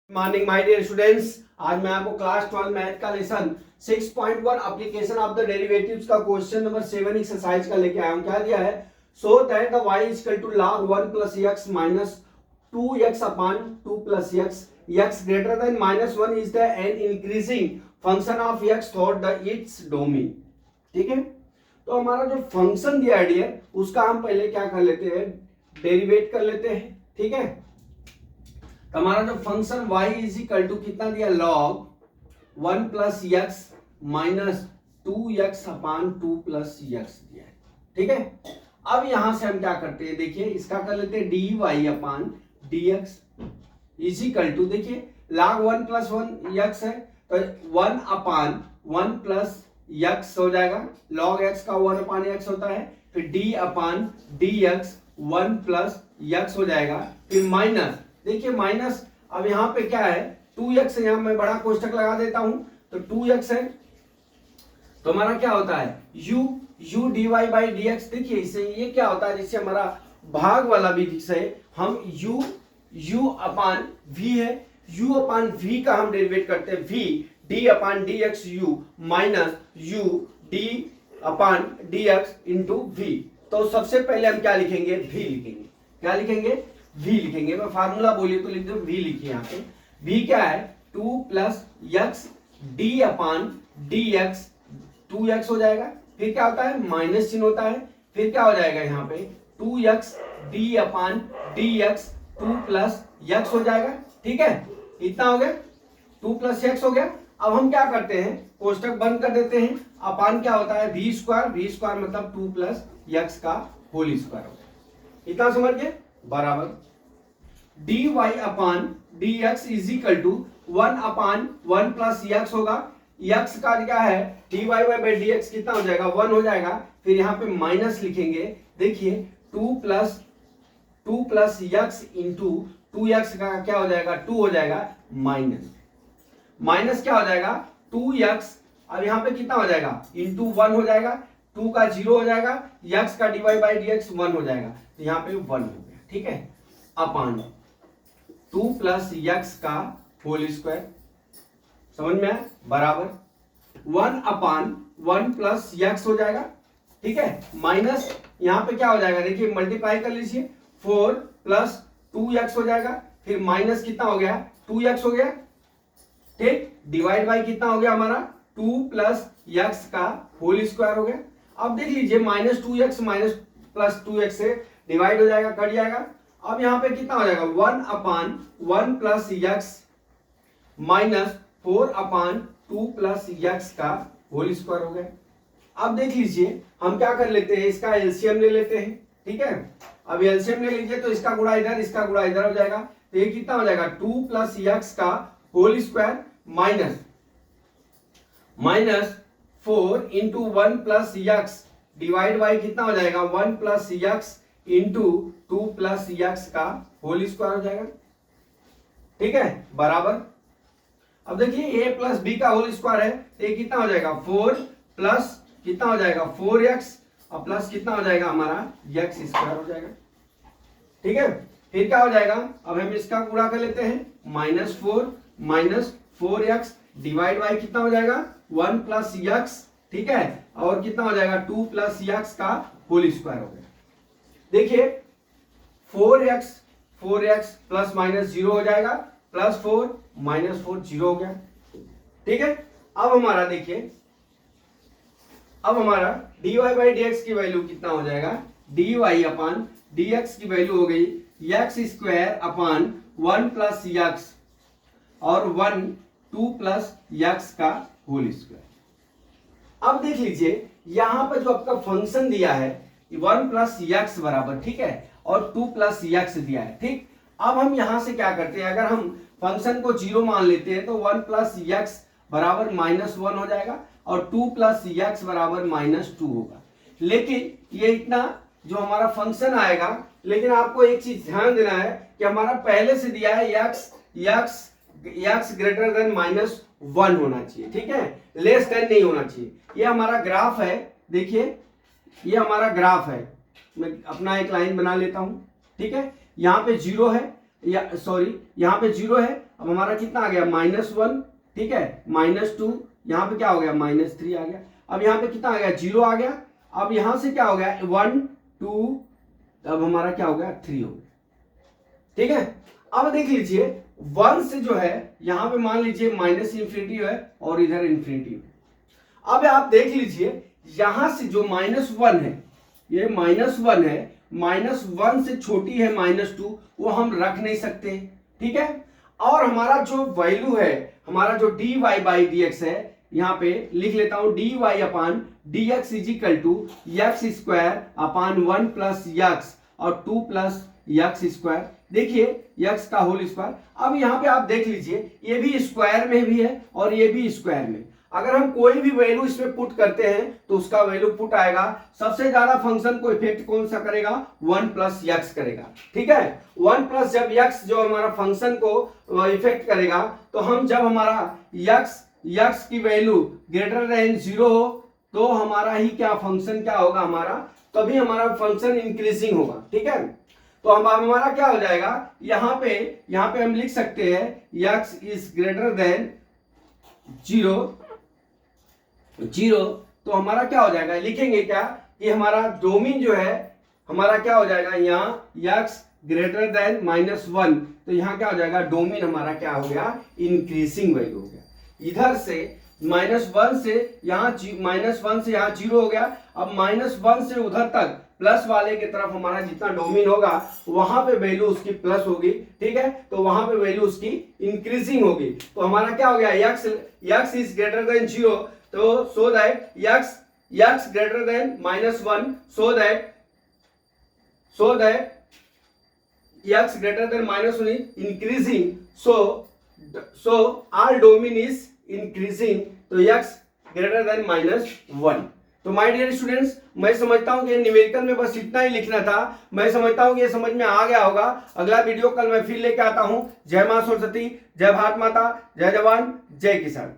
Morning my dear students. आज मैं आपको क्लास 12 मैथ का lesson 6.1 application of the derivatives का क्वेश्चन नंबर 7 एक्सरसाइज का लेके आया हूं। क्या दिया है? So that the y is equal to log 1 plus x minus 2x upon 2 plus x greater than -1 is the an increasing function of x thought the its domain। ठीक है, तो हमारा जो फंक्शन दिया है डियर, उसका हम पहले क्या कर लेते हैं, डेरिवेट कर लेते हैं। ठीक है, तो हमारा जो function y is equal to कितना दिया, log 1 plus x minus 2x upon 2 plus x दिया है। ठीक है, अब यहां से हम क्या करते हैं, देखिए इसका कर लेते हैं dy upon dx is equal to, देखिए log 1 प्लस 1 x है तो 1 अपान 1 प्लस x हो जाएगा, log x का 1 अपान x होता है, फिर d अपान dx 1 प्लस x हो जाएगा, फिर माइनस, देखिए माइनस, अब यहां पे क्या है 2x, यहां मैं बड़ा कोष्टक लगा देता हूं तो 2x है, तो हमारा क्या होता है u dy बाई dx। देखिए इसे ये क्या होता है, जैसे हमारा भाग वाला विधि से हम u अपान v है, u अपान v का हम डेरिवेट करते हैं, v d अपान dx u minus u d अपान dx इंटू v। तो सबसे पहले हम क्या लिखेंगे, v लिखेंगे। क्या लिखेंगे? v लिखेंगे। मैं फार्मूला बोलिए तो लिख दो, v लिखिए। यहाँ पे v क्या है, 2 प्लस एक्स डी अपान डी एक्स, 2x हो जाएगा, फिर क्या होता है माइनस चिन्ह होता है, फिर क्या हो जाएगा यहाँ पे 2x डी अपान डी एक्स 2 प्लस एक्स हो जाएगा। ठीक है, इतना हो गया, 2 प्लस एक्स हो गया। अब हम क्या करते हैं, कोष्टक बंद कर देते हैं, अपान क्या होता है v स्क्वायर मतलब 2 प्लस एक्स का होल स्क्वायर हो गया। इतना समझ गए, बराबर dy upon dx is equal to 1 upon 1 plus x होगा, x का क्या है dy बाई dx कितना हो जाएगा, 1 हो जाएगा, फिर यहाँ पे माइनस लिखेंगे, देखिए 2 प्लस x इंटू 2x का क्या हो जाएगा, 2 हो जाएगा, माइनस क्या हो जाएगा 2x, अब यहाँ पे कितना हो जाएगा इंटू 1 हो जाएगा, 2 का 0 हो जाएगा, x का dy बाई dx 1 हो जाएगा, तो यहाँ पे 1 हो गया। ठीक है, अपान 2 प्लस एक्स का होल स्क्वायर, समझ में आया, बराबर 1 अपान 1 प्लस एक्स हो जाएगा। ठीक है, माइनस यहां पे क्या हो जाएगा, देखिए मल्टीप्लाई कर लीजिए, 4 प्लस 2x हो जाएगा, फिर माइनस कितना हो गया 2x हो गया। ठीक, डिवाइड बाई कितना हो गया हमारा 2 प्लस एक्स का होल स्क्वायर हो गया। अब देख लीजिए minus 2x minus plus 2x से डिवाइड हो जाएगा, कट जाएगा। अब यहां पे कितना हो जाएगा 1 अपान 1 प्लस एक्स माइनस 4 अपान 2 प्लस एक्स का होल स्क्वायर हो गया। अब देख लीजिए हम क्या कर लेते हैं, इसका एलसीएम ले लेते हैं। ठीक है, अब एलसीएम ले लीजिए तो इसका गुणा इधर, इसका गुणा इधर हो जाएगा, तो ये कितना हो जाएगा 2 प्लस एक्स का whole square minus 4 into 1 plus x divide by कितना हो जाएगा 1 plus x into 2 plus x का होल स्क्वायर हो जाएगा। ठीक है, बराबर, अब देखिए a प्लस बी का होल स्क्वायर है, तो ये कितना हो जाएगा 4 प्लस कितना हो जाएगा 4x और प्लस कितना हो जाएगा हमारा x स्क्वायर हो जाएगा। ठीक है, फिर क्या हो जाएगा, अब हम इसका गुणा कर लेते हैं, माइनस 4x डिवाइड बाई कितना हो जाएगा 1 प्लस x। ठीक है, और कितना हो जाएगा 2 प्लस x का होल स्क्वायर हो गया। देखिए 4x प्लस माइनस 0 हो जाएगा, प्लस 4 माइनस 4 0 हो गया। ठीक है, अब हमारा देखिए, अब हमारा dy बाई dx की वैल्यू कितना हो जाएगा, dy अपान dx की वैल्यू हो गई x square upon 1 plus x और 2 प्लस x का होल स्क्वायर। अब देख लीजिए यहां पर जो आपका फंक्शन दिया है 1 प्लस एक्स बराबर, ठीक है, और 2 प्लस एक्स दिया है। ठीक, अब हम यहां से क्या करते हैं, अगर हम फंक्शन को 0 मान लेते हैं तो 1 प्लस एक्स बराबर -1 हो जाएगा और 2 प्लस एक्स बराबर -2 होगा। लेकिन ये इतना जो हमारा फंक्शन आएगा, लेकिन आपको एक चीज ध्यान देना है कि हमारा पहले से दिया है एक्स ग्रेटर देन -1 होना चाहिए। ठीक है, लेस देन नहीं होना चाहिए। ये हमारा ग्राफ है, देखिए ये हमारा ग्राफ है, मैं अपना एक लाइन बना लेता हूं। ठीक है, यहाँ पे 0 है, या सॉरी यहाँ पे 0 है अब हमारा कितना आ गया -1, ठीक है, -2, यहाँ पे क्या हो गया -3 आ गया। अब यहाँ पे कितना आ गया 0 आ गया। अब यहां से क्या हो गया 1 2, अब हमारा क्या हो गया 3 हो गया, ठीक है। अब देख लीजिए 1 से जो है यहां पे मान लीजिए -इंफिनिटी है और इधर इंफिनिटी है। अब आप देख लीजिए यहां से जो -1 है, ये -1 है, -1 से छोटी है -2, वो हम रख नहीं सकते, ठीक है। और हमारा जो वैल्यू है, हमारा जो dy बाई dx है, यहां पे लिख लेता हूं dy upon dx is equal to x square upon 1 plus x और 2 प्लस x स्क्वायर, देखिए x का होल स्क्वायर। अब यहां पे आप देख लीजिए ये भी स्क्वायर में भी है और ये भी स्क्वायर में। अगर हम कोई भी वैल्यू इसमें पुट करते हैं तो उसका वैल्यू पुट आएगा, सबसे ज्यादा फंक्शन को इफेक्ट कौन सा करेगा 1 प्लस x करेगा, ठीक है। 1 प्लस जब x जो हमारा फंक्शन को इफेक्ट करेगा, तो हम जब हमारा x की वैल्यू ग्रेटर देन 0 हो तो हमारा ही क्या फंक्शन क्या होगा, हमारा तभी हमारा फंक्शन इंक्रीजिंग होगा, ठीक है। तो हम हमारा क्या हो जाएगा, यहां पे हम लिख सकते हैं x इज ग्रेटर देन 0, तो हमारा क्या हो जाएगा, लिखेंगे क्या कि हमारा डोमेन जो है हमारा क्या हो जाएगा, यहाँ x ग्रेटर देन -1, तो यहाँ क्या हो जाएगा डोमेन हमारा क्या हो गया इंक्रीजिंग वैल्यू हो गया। इधर से -1 से यहाँ -0 हो गया। अब -1 से उधर तक प्लस वाले की तरफ हमारा जितना डोमेन होगा वहां पे वैल्यू उसकी प्लस होगी, ठीक है, तो वहां पे वैल्यू उसकी इंक्रीजिंग होगी। तो हमारा क्या हो गया x इज ग्रेटर देन 0, तो so that x greater than -1, so that x greater than -1 is increasing, so our domain is increasing, तो x greater than -1। तो माय डियर स्टूडेंट्स, मैं समझता हूं कि न्यूमेरिकल में बस इतना ही लिखना था। मैं समझता हूं कि ये समझ में आ गया होगा। अगला वीडियो कल मैं फिर लेके आता हूं। जय मां सरस्वती, जय भारत माता, जय जवान, जय किसान।